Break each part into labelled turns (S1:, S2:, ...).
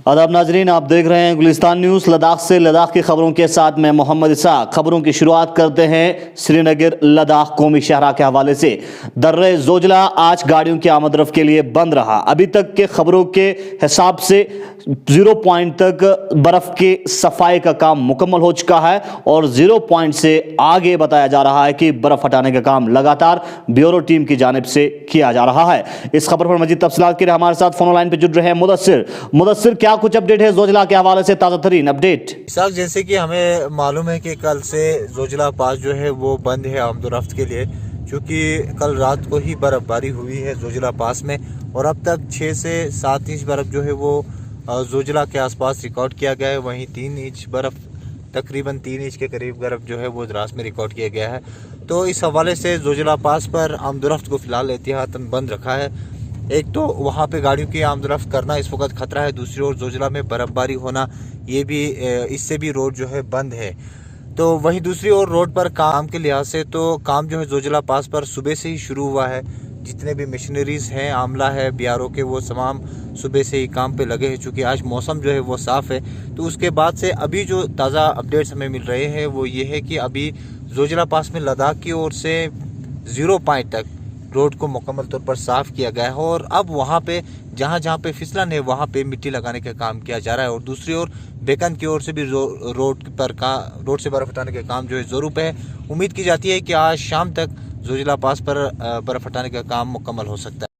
S1: आदाब नाजरीन, आप देख रहे हैं गुलिस्तान न्यूज़। लद्दाख से लद्दाख की खबरों के साथ मैं मोहम्मद इसाक। खबरों की शुरुआत करते हैं श्रीनगर लद्दाख कौमी शाहराह के हवाले से। दर्रे जोजिला आज गाड़ियों की आमद-रफ्त के लिए बंद रहा। अभी तक के खबरों के हिसाब से 0 पॉइंट तक बर्फ की सफाई का काम मुकम्मल हो चुका है और 0 पॉइंट से आगे बताया जा रहा है कि बर्फ हटाने का काम लगातार ब्यूरो टीम की जानिब से किया जा रहा है। इस खबर पर मजीद तफसीलात के लिए हमारे साथ फोन लाइन पर जुड़ रहे हैं मुदस्सिर। क्या कुछ अपडेट है जोजिला के हवाले से, ताज़ा तरीन अपडेट?
S2: सर, जैसे कि हमें मालूम है कि कल से जोजिला पास जो है वो बंद है आमदोरफ्त के लिए, क्योंकि कल रात को ही बर्फबारी हुई है जोजिला पास में और अब तक 6 से 7 इंच बर्फ जो है वो जोजिला के आसपास रिकॉर्ड किया गया है। वहीं 3 इंच बर्फ, तकरीबन 3 इंच के करीब बर्फ जो है वो द्रास में रिकॉर्ड किया गया है। तो इस हवाले से जोजिला पास पर आमदोरफ्त को फिलहाल एहतियातन बंद रखा है। एक तो वहाँ पे गाड़ियों की आमदोरफ्त करना इस वक्त खतरा है, दूसरी ओर जोजिला में बर्फबारी होना, ये भी इससे भी रोड जो है बंद है। तो वहीं दूसरी ओर रोड पर काम के लिहाज से तो काम जो है जोजिला पास पर सुबह से ही शुरू हुआ है। जितने भी मशीनरीज हैं, आमला है, बीआरओ के, वो तमाम सुबह से ही काम पे लगे हैं। चूँकि आज मौसम जो है वो साफ़ है, तो उसके बाद से अभी जो ताज़ा अपडेट्स हमें मिल रहे हैं वो ये है कि अभी जोजिला पास में लद्दाख की ओर से 0 पॉइंट तक रोड को मुकम्मल तौर पर साफ़ किया गया है और अब वहाँ पे जहाँ जहाँ पे फिसलन है वहाँ पे मिट्टी लगाने का काम किया जा रहा है। और दूसरी ओर बेकन की ओर से भी रोड से बर्फ़ हटाने का काम जो है ज़ोरों पे है। उम्मीद की जाती है कि आज शाम तक जोजिला पास पर बर्फ़ हटाने का काम मुकम्मल हो सकता है।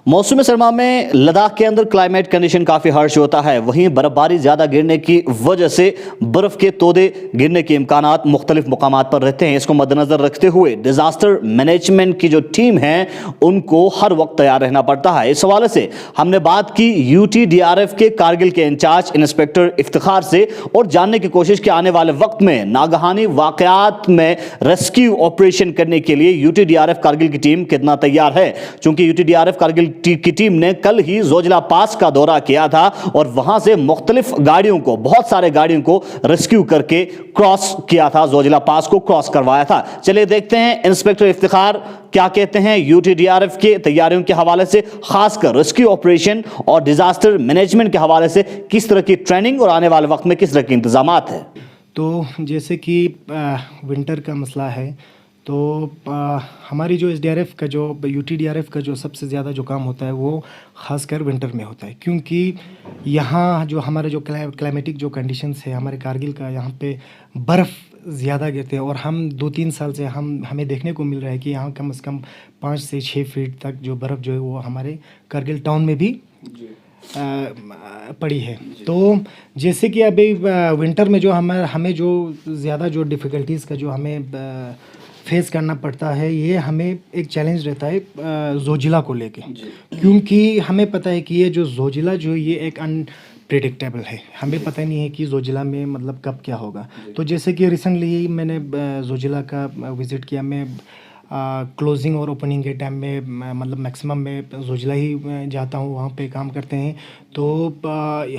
S1: मौसम सरमा में लद्दाख के अंदर क्लाइमेट कंडीशन काफ़ी हार्श होता है। वहीं बर्फबारी ज़्यादा गिरने की वजह से बर्फ़ के तोदे गिरने के इम्कानात मुख्तलिफ मकामात पर रहते हैं। इसको मद्देनज़र रखते हुए डिज़ास्टर मैनेजमेंट की जो टीम है उनको हर वक्त तैयार रहना पड़ता है। इस हवाले से हमने बात की UTDRF के कारगिल के इंचार्ज इंस्पेक्टर इफ्तिखार से और जानने की कोशिश की आने वाले वक्त में नागहानी वाक़यात में रेस्क्यू ऑपरेशन करने के लिए UTDRF कारगिल की टीम कितना तैयार है। चूँकि UTDRF कारगिल की टीम ने कल ही जोजिला पास का दौरा किया था और वहां से मुख्तलिफ गाड़ियों को, बहुत सारे गाड़ियों को रेस्क्यू करके क्रॉस किया था, जोजिला पास को क्रॉस करवाया था। चलिए देखते हैं इंस्पेक्टर इफ्तिखार क्या कहते हैं UTDRF के तैयारियों के हवाले से, खासकर रेस्क्यू ऑपरेशन और डिजास्टर मैनेजमेंट के हवाले से किस तरह की ट्रेनिंग और आने वाले वक्त में किस तरह के इंतजाम है।
S3: तो जैसे कि विंटर का मसला है, तो हमारी जो SDRF का, जो UTDRF का जो सबसे ज़्यादा जो काम होता है वो ख़ासकर विंटर में होता है, क्योंकि यहाँ जो हमारे जो क्लाइमेटिक जो कंडीशंस है हमारे कारगिल का, यहाँ पे बर्फ़ ज़्यादा गिरते हैं और हम 2-3 साल से हमें देखने को मिल रहा है कि यहाँ कम से कम 5 से 6 फीट तक जो बर्फ़ जो है वो हमारे कारगिल टाउन में भी पड़ी है। तो जैसे कि अभी विंटर में जो हमें जो ज़्यादा जो डिफ़िकल्टीज़ का जो हमें फेस करना पड़ता है, ये हमें एक चैलेंज रहता है जोजिला को लेके, क्योंकि हमें पता है कि ये जो जोजिला जो ये एक अनप्रेडिक्टेबल है। हमें पता नहीं है कि जोजिला में मतलब कब क्या होगा। तो जैसे कि रिसेंटली मैंने जोजिला का विज़िट किया। मैं क्लोजिंग और ओपनिंग के टाइम में मतलब मैक्सिमम मैं जोजिला ही जाता हूँ, वहाँ पे काम करते हैं। तो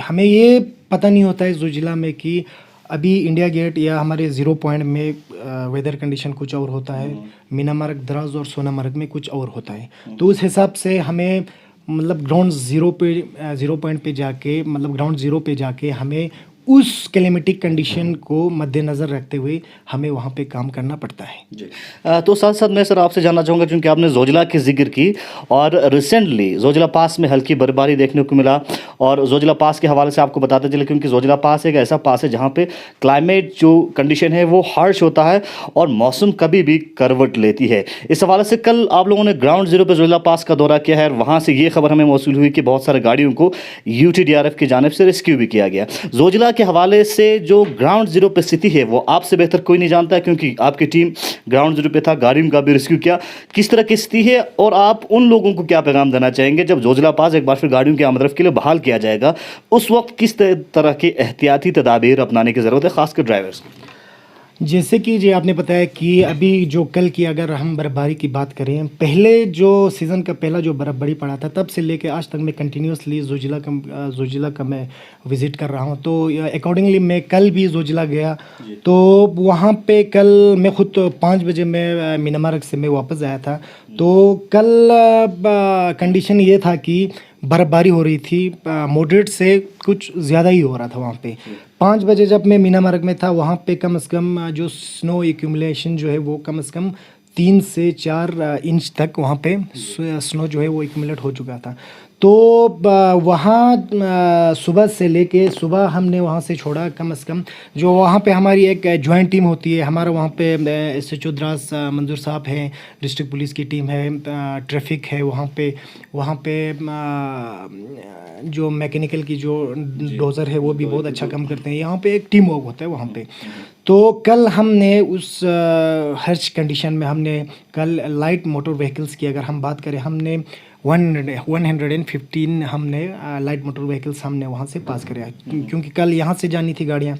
S3: हमें ये पता नहीं होता है जोजिला में कि अभी इंडिया गेट या हमारे 0 पॉइंट में वेदर कंडीशन कुछ और होता है, मीनामार्ग, द्रास और सोनामार्ग में कुछ और होता है। तो उस हिसाब से हमें मतलब ग्राउंड ज़ीरो पॉइंट पे जाके, मतलब ग्राउंड ज़ीरो पे जाके हमें उस क्लाइमेटिक कंडीशन को मद्देनज़र रखते हुए हमें वहाँ पे काम करना पड़ता है
S1: जी। तो साथ साथ मैं सर आपसे जानना चाहूँगा, क्योंकि आपने जोजिला की जिक्र की और रिसेंटली जोजिला पास में हल्की बर्फबारी देखने को मिला और जोजिला पास के हवाले से आपको बताते चले, क्योंकि जोजिला पास एक ऐसा पास है जहाँ पे क्लाइमेट जो कंडीशन है वो हार्श होता है और मौसम कभी भी करवट लेती है। इस हवाले से कल आप लोगों ने ग्राउंड ज़ीरो पर जोजिला पास का दौरा किया है और वहाँ से ये खबर हमें मौसूल हुई कि बहुत सारे गाड़ियों को UTDRF की जानिब से रेस्क्यू भी किया गया। जोजिला के हवाले से जो ग्राउंड ज़ीरो पे स्थिति है वो आपसे बेहतर कोई नहीं जानता है, क्योंकि आपकी टीम ग्राउंड ज़ीरो पे था, गाड़ियों का भी रेस्क्यू किया। किस तरह की स्थिति है और आप उन लोगों को क्या पैगाम देना चाहेंगे जब जोजिला पास एक बार फिर गाड़ियों की आमद-रफ्त के लिए बहाल किया जाएगा, उस वक्त किस तरह की एहतियाती तदाबीर अपनाने की ज़रूरत है, खासकर ड्राइवर्स को?
S3: जैसे कि जी आपने बताया कि अभी जो कल की अगर हम बर्फबारी की बात करें, पहले जो सीज़न का पहला जो बर्फबारी पड़ा था तब से लेके आज तक मैं कंटिन्यूसली जोजिला का मैं विज़िट कर रहा हूं। तो अकॉर्डिंगली मैं कल भी जोजिला गया, तो वहां पे कल मैं खुद 5 बजे मैं मीनामार्ग से मैं वापस आया था। तो कल कंडीशन ये था कि बर्फ़बारी हो रही थी, मॉडरेट से कुछ ज़्यादा ही हो रहा था वहाँ पे। 5 बजे जब मैं मीना मार्ग में था, वहाँ पे कम से कम जो स्नो एक्यूमुलेशन जो है वो कम से कम 3 से 4 इंच तक वहाँ पे स्नो जो है वो एक्यूमुलेट हो चुका था। तो वहाँ सुबह से लेके सुबह हमने वहाँ से छोड़ा कम से कम, जो वहाँ पे हमारी एक जॉइंट टीम होती है, हमारा वहाँ पे SHO द्रास मंजूर साहब हैं, डिस्ट्रिक्ट पुलिस की टीम है, ट्रैफिक है वहाँ पे जो मैकेनिकल की जो डोज़र है वो भी बहुत अच्छा काम करते हैं। यहाँ पे एक टीम वर्क होता है वहाँ पे। तो कल हमने उस हर्श कंडीशन में हमने कल लाइट मोटर व्हीकल्स की अगर हम बात करें, हमने 115 हमने लाइट मोटर व्हीकल्स हमने वहाँ से पास कराया, क्योंकि कल यहाँ से जानी थी गाड़ियाँ।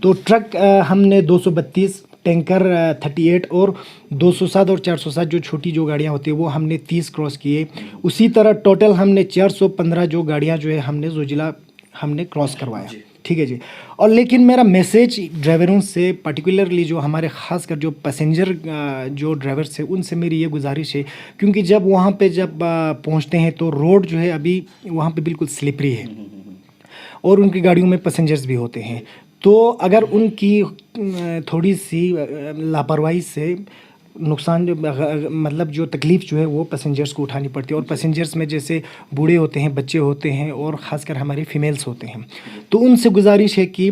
S3: तो ट्रक हमने 232, टैंकर 38 और 207 और 407 जो छोटी जो गाड़ियाँ होती है वो हमने 30 क्रॉस किए। उसी तरह टोटल हमने 415 जो गाड़ियाँ जो है हमने जोजिला हमने क्रॉस करवाया। ठीक है जी। और लेकिन मेरा मैसेज ड्राइवरों से, पर्टिकुलरली जो हमारे ख़ासकर जो पैसेंजर जो ड्राइवर्स हैं उनसे मेरी ये गुजारिश है, क्योंकि जब वहाँ पे जब पहुँचते हैं तो रोड जो है अभी वहाँ पे बिल्कुल स्लिपरी है और उनकी गाड़ियों में पैसेंजर्स भी होते हैं। तो अगर उनकी थोड़ी सी लापरवाही से नुकसान जो मतलब जो तकलीफ़ जो है वो पैसेंजर्स को उठानी पड़ती है, और पैसेंजर्स में जैसे बूढ़े होते हैं, बच्चे होते हैं और ख़ासकर हमारे फीमेल्स होते हैं। तो उनसे गुजारिश है कि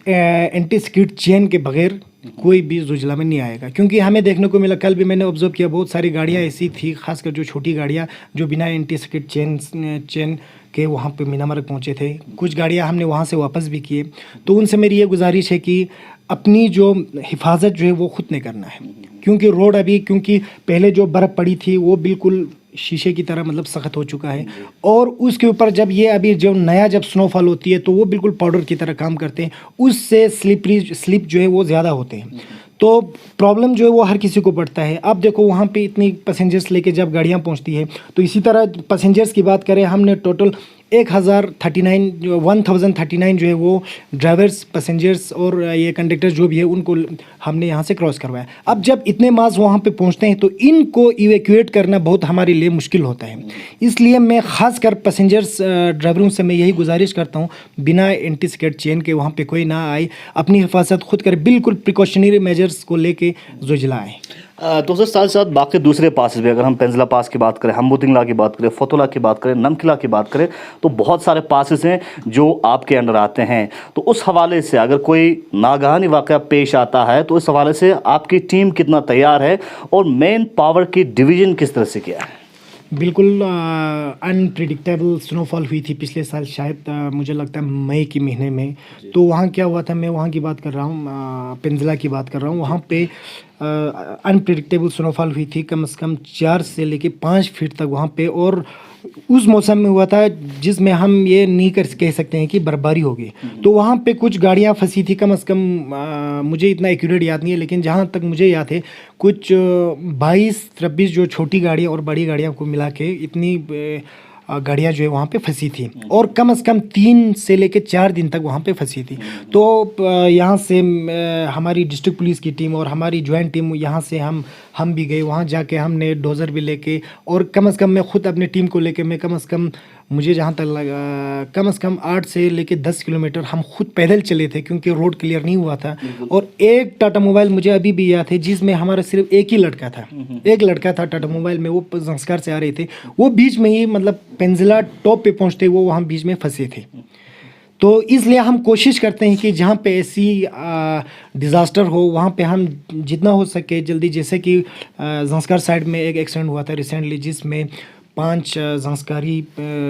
S3: एंटी स्किड चेन के बगैर कोई भी जोजिला में नहीं आएगा, क्योंकि हमें देखने को मिला, कल भी मैंने ऑब्जर्व किया, बहुत सारी गाड़ियाँ ऐसी थी, खासकर जो छोटी गाड़ियाँ जो बिना एंटी स्किड चेन के वहाँ पे मीना मार्ग पहुँचे थे। कुछ गाड़ियाँ हमने वहाँ से वापस भी किए। तो उनसे मेरी ये गुजारिश है कि अपनी जो हिफाजत जो है वो खुद ने करना है, क्योंकि रोड अभी, क्योंकि पहले जो बर्फ़ पड़ी थी वो बिल्कुल शीशे की तरह मतलब सख्त हो चुका है, और उसके ऊपर जब ये अभी जो नया जब स्नोफॉल होती है तो वो बिल्कुल पाउडर की तरह काम करते हैं, उससे स्लिप जो है वो ज़्यादा होते हैं। तो प्रॉब्लम जो है वो हर किसी को पड़ता है। अब देखो वहाँ पे इतनी पैसेंजर्स लेके जब गाड़ियाँ पहुँचती है, तो इसी तरह पैसेंजर्स की बात करें, हमने टोटल 1039 जो है वो ड्राइवर्स, पैसेंजर्स और ये कंडक्टर जो भी है उनको हमने यहाँ से क्रॉस करवाया। अब जब इतने मास वहाँ पे पहुँचते हैं तो इनको इवैक्यूएट करना बहुत हमारे लिए मुश्किल होता है। इसलिए मैं ख़ासकर पैसेंजर्स ड्राइवरों से मैं यही गुजारिश करता हूँ, बिना एंटी स्किड चेन के वहाँ पे कोई ना आए, अपनी हिफाजत खुद करे, बिल्कुल प्रिकॉशनरी मेजर्स को लेके जोजिला आए।
S1: तो सर साथ साथ बाकी दूसरे पासेस भी, अगर हम पेंजिला पास की बात करें, हमबुतिंगला की बात करें, फतुला की बात करें, नमकिला की बात करें, तो बहुत सारे पासेस हैं जो आपके अंडर आते हैं। तो उस हवाले से अगर कोई नागहानी वाक़या पेश आता है तो इस हवाले से आपकी टीम कितना तैयार है और मेन पावर की डिवीज़न किस तरह से किया है?
S3: बिल्कुल अनप्रिडिक्टेबल स्नोफॉल हुई थी पिछले साल, शायद मुझे लगता है मई के महीने में। तो वहाँ क्या हुआ था, मैं वहाँ की बात कर रहा हूँ, पेंजिला की बात कर रहा हूँ। वहाँ पे अनप्रिडिक्टेबल स्नोफॉल हुई थी, कम से कम 4 से लेके 5 फीट तक वहाँ पे, और उस मौसम में हुआ था जिसमें हम ये नहीं कह सकते हैं कि बर्फबारी होगी। तो वहाँ पे कुछ गाड़ियाँ फंसी थी, कम से कम मुझे इतना एक्यूरेट याद नहीं है, लेकिन जहाँ तक मुझे याद है कुछ 22-23 जो छोटी गाड़ियाँ और बड़ी गाड़ियाँ को मिला के इतनी गाड़ियाँ जो है वहाँ पे फंसी थी, और कम से कम 3 से लेके 4 दिन तक वहाँ पे फंसी थी। तो यहाँ से हमारी डिस्ट्रिक्ट पुलिस की टीम और हमारी ज्वाइंट टीम, यहाँ से हम भी गए, वहाँ जाके हमने डोज़र भी लेके, और कम से कम मैं खुद अपनी टीम को लेके, मैं कम से कम, मुझे जहाँ तक लगा कम से कम 8 से लेके 10 किलोमीटर हम खुद पैदल चले थे, क्योंकि रोड क्लियर नहीं हुआ था। और एक टाटा मोबाइल मुझे अभी भी याद है जिसमें हमारा सिर्फ एक ही लड़का था, एक लड़का था टाटा मोबाइल में, वो संस्कार से आ रहे थे, वो बीच में ही मतलब पेंजिला टॉप पे पहुँचते वो वहाँ बीच में फंसे थे। तो इसलिए हम कोशिश करते हैं कि जहाँ पे ऐसी डिज़ास्टर हो वहाँ पे हम जितना हो सके जल्दी, जैसे कि संस्कार साइड में एक एक्सीडेंट हुआ था रिसेंटली, जिसमें 5 संस्कारी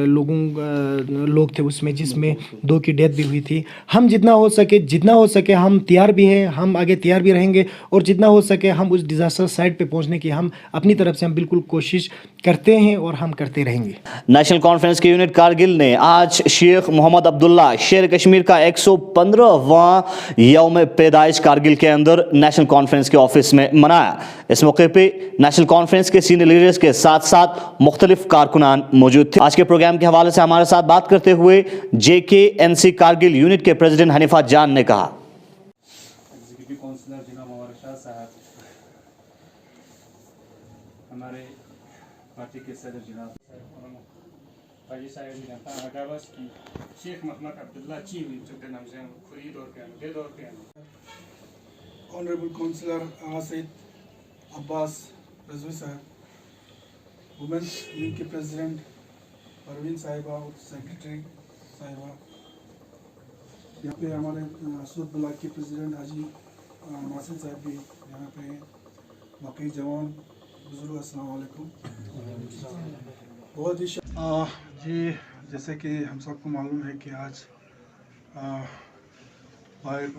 S3: लोग थे उसमें, जिसमें 2 की डेथ भी हुई थी। हम जितना हो सके हम तैयार भी हैं, हम आगे तैयार भी रहेंगे, और जितना हो सके हम उस डिज़ास्टर साइट पे पहुंचने की हम अपनी तरफ से हम बिल्कुल कोशिश करते हैं और हम करते रहेंगे।
S1: नेशनल कॉन्फ्रेंस की यूनिट कारगिल ने आज शेख मोहम्मद अब्दुल्ला शेर कश्मीर का 115वां यौम पैदाइश कारगिल के अंदर नेशनल कॉन्फ्रेंस के ऑफिस में मनाया। इस मौके पे नेशनल कॉन्फ्रेंस के सीनियर लीडर्स के साथ साथ मुख्तलिफ कारकुनान मौजूद थे। आज के प्रोग्राम के हवाले से हमारे साथ बात करते हुए JKNC कारगिल यूनिट के प्रेसिडेंट हनीफा जान ने कहा,
S4: हमारे पार्टी के सदर जनाब Haji Sayyid Nata Agabas ki Sheikh Muhammad Abdullah Chiwi to the Namzan Kurid or Piano, Dead or Piano.
S5: Honorable Councillor Said Abbas Razvi Sahib, Women's League के President Parveen साहिबा और सेक्रेटरी साहिबा, यहाँ पे हमारे सूद ब्लॉक के प्रेसिडेंट हाजी नासिर साहब भी यहाँ पे हैं, बाकी जवान बुजुर्ग अस्सलाम वालेकुम। बहुत ही जी जैसे कि हम सबको मालूम है कि आज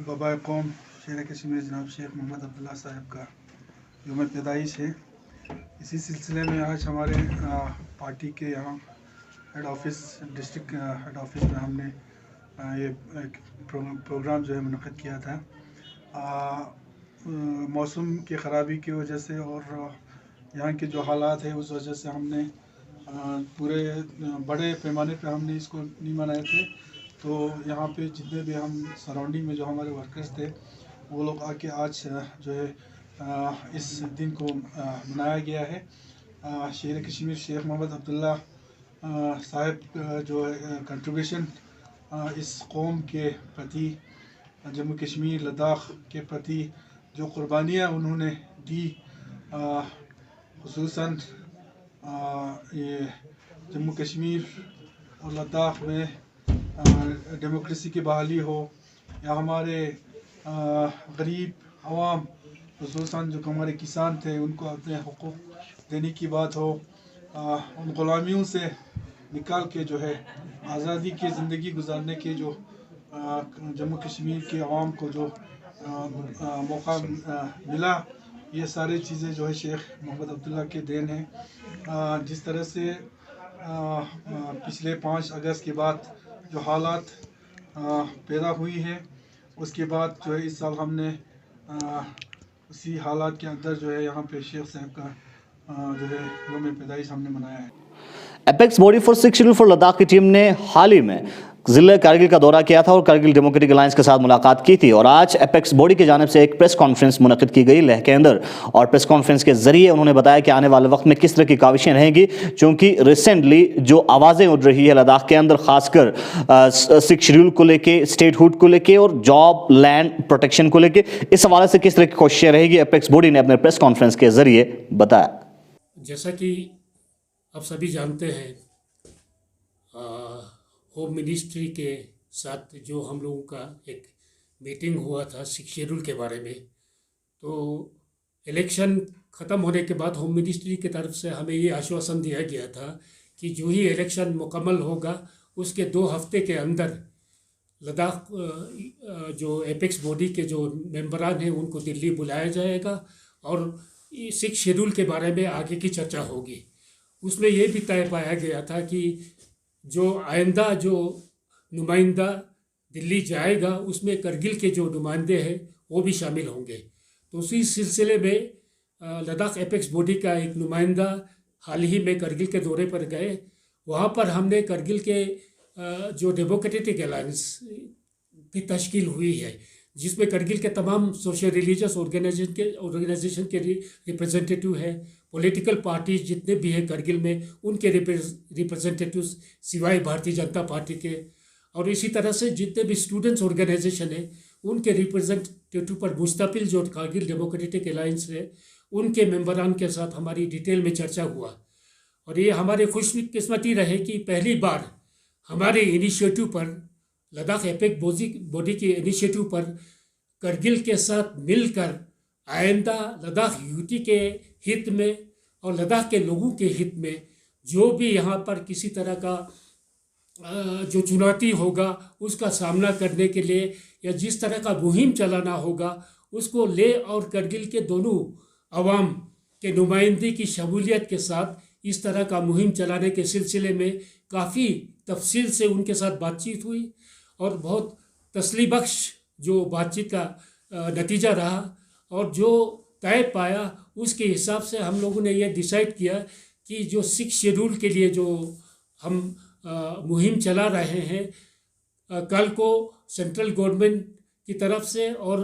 S5: बाबा कौम शेर कश्मीर जनाब शेख मोहम्मद अब्दुल्ला साहब का यौम पैदाइश है। इसी सिलसिले में आज हमारे पार्टी के यहाँ head office district head office में हमने ये एक प्रोग्राम जो है मुनक़्क़िद किया था। मौसम की ख़राबी की वजह से और यहाँ के जो हालात है उस वजह से हमने पूरे बड़े पैमाने पे हमने इसको नहीं मनाए थे। तो यहाँ पे जितने भी हम सराउंडिंग में जो हमारे वर्कर्स थे वो लोग आके आज जो है इस दिन को मनाया गया है। शेर कश्मीर शेख मोहम्मद अब्दुल्ला साहब जो कंट्रीब्यूशन इस कौम के प्रति, जम्मू कश्मीर लद्दाख के प्रति जो कुर्बानियाँ उन्होंने दी, खुसूसन ये जम्मू कश्मीर और लद्दाख में डेमोक्रेसी की बहाली हो या हमारे गरीब आवाम खुसूसन जो हमारे किसान थे उनको अपने हुकूक देने की बात हो, उन ग़ुलामियों से निकाल के जो है आज़ादी की ज़िंदगी गुजारने के जो जम्मू कश्मीर के आवाम को जो मौका मिला, ये सारी चीज़ें जो है शेख मोहम्मद अब्दुल्ला के देन है। जिस तरह से पिछले 5 अगस्त के बाद जो हालात पैदा हुई है उसके बाद जो है इस साल हमने उसी हालात के अंदर जो है यहाँ पे शेख साहब का जो है यौम पैदाइश हमने मनाया है।
S1: Apex body for six schedule for Ladakh की टीम ने हाल ही में ज़िले कारगिल का दौरा किया था और कारगिल डेमोक्रेटिक अलायंस के साथ मुलाकात की थी और आज एपेक्स बॉडी की जानिब से एक प्रेस कॉन्फ्रेंस मुनक़्क़िद की गई लेह के अंदर और प्रेस कॉन्फ्रेंस के जरिए उन्होंने बताया कि आने वाले वक्त में किस तरह की काविशें रहेंगी, क्योंकि रिसेंटली जो आवाज़ें उठ रही है लद्दाख के अंदर खासकर सिक्स शेड्यूल को लेके, स्टेटहुड को लेके और जॉब लैंड प्रोटेक्शन को लेके, इस हवाले से किस तरह की कोशिशें रहेगी एपेक्स बॉडी ने अपने प्रेस कॉन्फ्रेंस के जरिए बताया।
S4: जैसा कि आप सभी जानते हैं, होम मिनिस्ट्री के साथ जो हम लोगों का एक मीटिंग हुआ था 6 शेड्यूल के बारे में, तो इलेक्शन ख़त्म होने के बाद होम मिनिस्ट्री की तरफ से हमें ये आश्वासन दिया गया था कि जो ही इलेक्शन मुकम्मल होगा उसके 2 हफ्ते के अंदर लद्दाख जो एपेक्स बॉडी के जो मेंबरान हैं उनको दिल्ली बुलाया जाएगा और 6 शेड्यूल के बारे में आगे की चर्चा होगी। उसमें ये भी तय पाया गया था कि जो आइंदा जो नुमाइंदा दिल्ली जाएगा उसमें करगिल के जो नुमाइंदे हैं वो भी शामिल होंगे। तो उसी सिलसिले में लद्दाख एपेक्स बॉडी का एक नुमाइंदा हाल ही में करगिल के दौरे पर गए। वहाँ पर हमने करगिल के जो डेमोक्रेटिक अलायंस की तश्कील हुई है, जिसमें करगिल के तमाम सोशल रिलीजियस ऑर्गेनाइजेशन के रिप्रेजेंटेटिव है, पॉलिटिकल पार्टीज जितने भी हैं करगिल में उनके रिप्रेजेंटेटिव्स सिवाय भारतीय जनता पार्टी के, और इसी तरह से जितने भी स्टूडेंट्स ऑर्गेनाइजेशन है उनके रिप्रेजेंटेटिव पर मुस्तकिल जो करगिल डेमोक्रेटिक अलायंस है उनके मेंबरान के साथ हमारी डिटेल में चर्चा हुआ। और ये हमारे खुशकिस्मती रहे कि पहली बार हमारे इनिशिएटिव पर, लद्दाख एपेक्स बॉडी के इनिशिएटिव पर करगिल के साथ मिलकर आइंदा लद्दाख यूटी के हित में और लद्दाख के लोगों के हित में जो भी यहाँ पर किसी तरह का जो चुनौती होगा उसका सामना करने के लिए या जिस तरह का मुहिम चलाना होगा उसको ले और करगिल के दोनों अवाम के नुमाइंदे की शमूलियत के साथ इस तरह का मुहिम चलाने के सिलसिले में काफ़ी तफसील से उनके साथ बातचीत हुई और बहुत तसल्ली बख्श जो बातचीत का नतीजा रहा और जो तय पाया उसके हिसाब से हम लोगों ने यह डिसाइड किया कि जो 6 शेड्यूल के लिए जो हम मुहिम चला रहे हैं, कल को सेंट्रल गवर्नमेंट की तरफ से और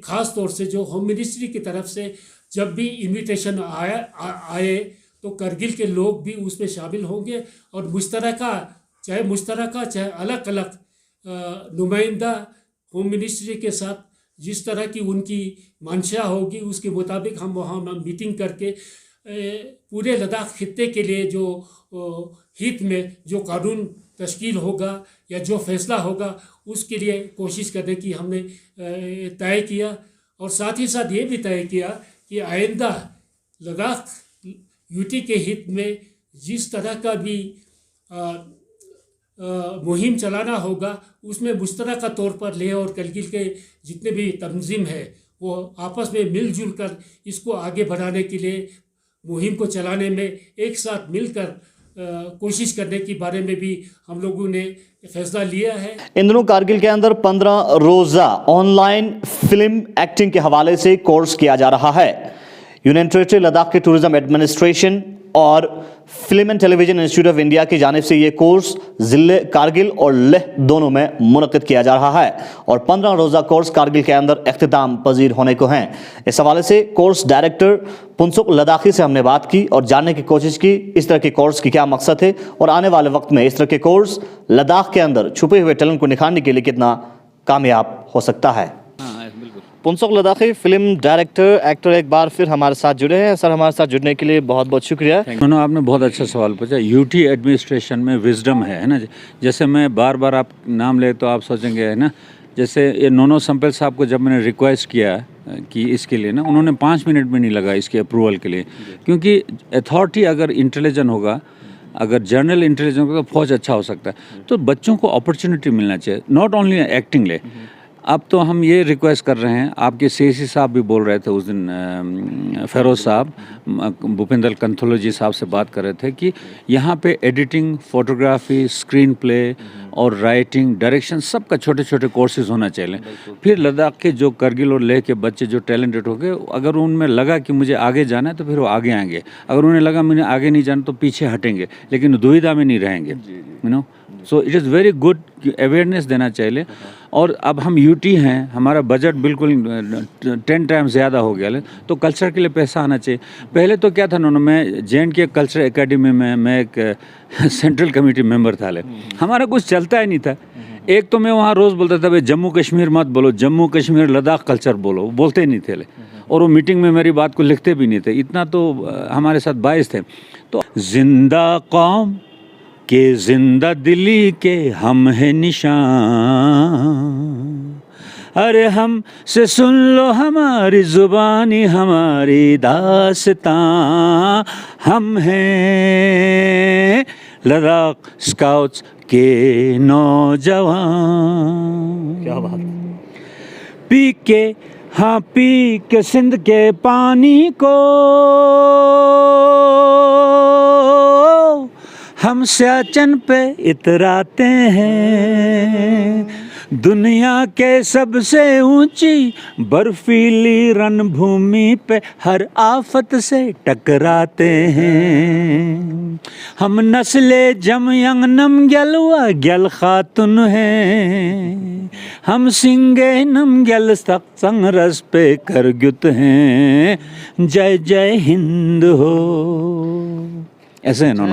S4: ख़ास तौर से जो होम मिनिस्ट्री की तरफ से जब भी इनविटेशन आए तो करगिल के लोग भी उसमें शामिल होंगे और मुश्तरका चाहे अलग अलग नुमाइंदा होम मिनिस्ट्री के साथ जिस तरह की उनकी मंशा होगी उसके मुताबिक हम वहाँ मीटिंग करके पूरे लद्दाख खित्ते के लिए जो हित में जो कानून तश्कील होगा या जो फैसला होगा उसके लिए कोशिश करने की हमने तय किया। और साथ ही साथ ये भी तय किया कि आइंदा लद्दाख यूटी के हित में जिस तरह का भी मुहिम चलाना होगा उसमें मुश्तरका तौर पर लेह और करगिल के जितने भी तंजीम है वो आपस में मिलजुल कर इसको आगे बढ़ाने के लिए मुहिम को चलाने में एक साथ मिलकर कोशिश करने के बारे में भी हम लोगों ने फैसला लिया है।
S1: इन दिनों कारगिल के अंदर 15 रोजा ऑनलाइन फिल्म एक्टिंग के हवाले से कोर्स किया जा रहा है। यूनियन टेरिटरी लद्दाख के टूरिज्म एडमिनिस्ट्रेशन और film and television institute of India की जानिब से ये कोर्स जिले कारगिल और लेह दोनों में मुनक्किद किया जा रहा है और 15 रोज़ा कोर्स कारगिल के अंदर इख्तिताम पजीर होने को हैं। इस हवाले से कोर्स डायरेक्टर पुंसुक लद्दाखी से हमने बात की और जानने की कोशिश की इस तरह के कोर्स की क्या मकसद है और आने वाले वक्त में इस तरह के कोर्स लद्दाख के अंदर छुपे हुए टैलेंट को निखारने के लिए कितना कामयाब हो सकता है। पुंसुक लद्दाखी फिल्म डायरेक्टर एक्टर एक बार फिर हमारे साथ जुड़े हैं। सर, हमारे साथ जुड़ने के लिए बहुत बहुत शुक्रिया।
S6: आपने बहुत अच्छा सवाल पूछा। यूटी एडमिनिस्ट्रेशन में विजडम है ना। जैसे मैं बार बार आप नाम ले तो आप सोचेंगे है ना, जैसे ये नोनो संपेल साहब को जब मैंने रिक्वेस्ट किया कि इसके लिए ना, उन्होंने 5 मिनट भी नहीं लगा इसके अप्रूवल के लिए, क्योंकि अथॉरिटी अगर इंटेलिजेंट होगा, अगर जर्नल इंटेलिजेंट होगा तो फौज अच्छा हो सकता है। तो बच्चों को अपॉर्चुनिटी मिलना चाहिए, नॉट ओनली एक्टिंग ले। अब तो हम ये रिक्वेस्ट कर रहे हैं, आपके सीएसी साहब भी बोल रहे थे उस दिन, फेरोज साहब, भूपेंद्र कंथोलॉजी साहब से बात कर रहे थे कि यहाँ पे एडिटिंग, फोटोग्राफी, स्क्रीन प्ले और राइटिंग, डायरेक्शन सबका छोटे छोटे कोर्सेज होना चाहिए। फिर लद्दाख के जो करगिल और लेह के बच्चे जो टैलेंटेड हो गए, अगर उनमें लगा कि मुझे आगे जाना है तो फिर वो आगे आएंगे, अगर उन्हें लगा मुझे आगे नहीं जाना तो पीछे हटेंगे, लेकिन दुविधा में नहीं रहेंगे। You know, so it is very good, awareness देना चाहिए। और अब हम यूटी हैं, हमारा बजट बिल्कुल 10 टाइम्स ज़्यादा हो गया, तो कल्चर के लिए पैसा आना चाहिए। पहले तो क्या था ना, मैं जे.एंड.के कल्चर एकेडमी में मैं एक सेंट्रल कमेटी मेंबर था, हमारा कुछ चलता ही नहीं था। एक तो मैं वहाँ रोज़ बोलता था भाई जम्मू कश्मीर मत बोलो, जम्मू कश्मीर लद्दाख कल्चर बोलो, बोलते ही नहीं थे, और वो मीटिंग में मेरी बात को लिखते भी नहीं थे। इतना तो हमारे साथ बाइस थे। तो जिंदा कौम के जिंदा दिली के हम है निशान, अरे हम से सुन लो हमारी जुबानी, हमारी दास्तां, हम हैं लद्दाख स्काउट्स के नौजवान।
S1: क्या बात।
S6: पी के सिंध के पानी को हम सियाचन पे इतराते हैं, दुनिया के सबसे ऊंची बर्फीली रणभूमि पे हर आफत से टकराते हैं। हम नस्ले जमयंग नमग्यल व ग्यल खातुन हैं, हम सिंगे नमग्यल संगरस पे करगुत हैं। जय जय हिंद हो, ऐसे है नो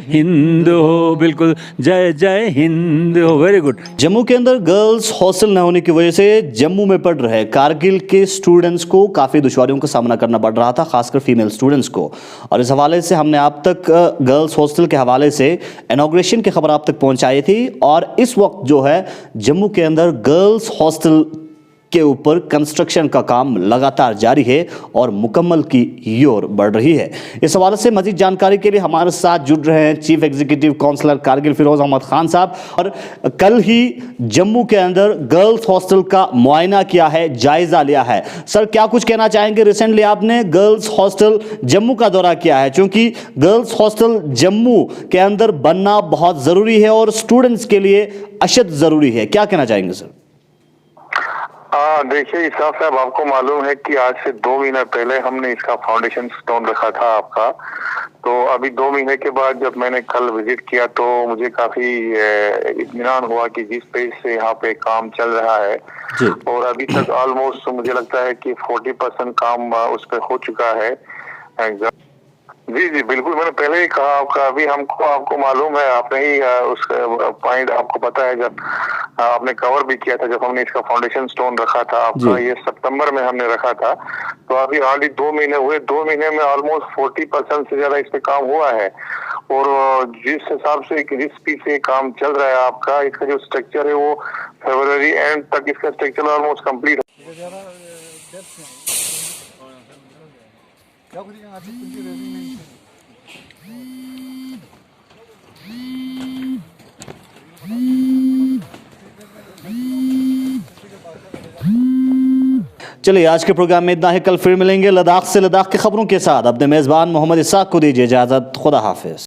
S6: हिंद हो, बिल्कुल जय जय हिंद हो। Very good.
S1: जम्मू के अंदर गर्ल्स हॉस्टल न होने की वजह से जम्मू में पढ़ रहे कारगिल के स्टूडेंट्स को काफ़ी दुश्वारियों का सामना करना पड़ रहा था, खासकर फीमेल स्टूडेंट्स को। और इस हवाले से हमने आप तक गर्ल्स हॉस्टल के हवाले से इनॉग्रेशन की खबर आप तक पहुंचाई थी। और इस वक्त जो है जम्मू के अंदर गर्ल्स हॉस्टल के ऊपर कंस्ट्रक्शन का काम लगातार जारी है और मुकम्मल की ओर बढ़ रही है। इस हवाले से मजीद जानकारी के लिए हमारे साथ जुड़ रहे हैं chief executive councillor Kargil Firoz Ahmad Khan Sahab. और कल ही जम्मू के अंदर गर्ल्स हॉस्टल का मुआयना किया है, जायजा लिया है। सर, क्या कुछ कहना चाहेंगे? रिसेंटली आपने गर्ल्स हॉस्टल जम्मू का दौरा किया है, क्योंकि गर्ल्स हॉस्टल जम्मू के अंदर बनना बहुत ज़रूरी है और स्टूडेंट्स के लिए अशद ज़रूरी है। क्या कहना चाहेंगे सर?
S7: देखिए इसाफ साहब, आपको मालूम है कि आज से 2 महीना पहले हमने इसका फाउंडेशन स्टोन रखा था आपका। तो अभी 2 महीने के बाद जब मैंने कल विजिट किया तो मुझे काफी इत्मीनान हुआ कि जिस पेज से यहाँ पे काम चल रहा है, और अभी तक ऑलमोस्ट मुझे लगता है कि 40% काम उस पर हो चुका है। जी जी बिल्कुल, मैंने पहले ही कहा आपका, अभी आपको मालूम है, आपने ही उस पॉइंट आपको पता है, जब आपने कवर भी किया था, जब हमने इसका फाउंडेशन स्टोन रखा था आपका, ये सितंबर में हमने रखा था, तो अभी ऑलरेडी 2 महीने हुए, 2 महीने में ऑलमोस्ट 40% से ज्यादा इस पे काम हुआ है। और जिस हिसाब से, जिस स्पीड से काम चल रहा है आपका, इसका जो स्ट्रक्चर है वो फरवरी एंड तक इसका स्ट्रक्चर ऑलमोस्ट कंप्लीट।
S1: चलिए आज के प्रोग्राम में इतना ही, कल फिर मिलेंगे लद्दाख से, लद्दाख की खबरों के साथ। अपने मेज़बान मोहम्मद इसाक को दीजिए इजाज़त। खुदा हाफिज।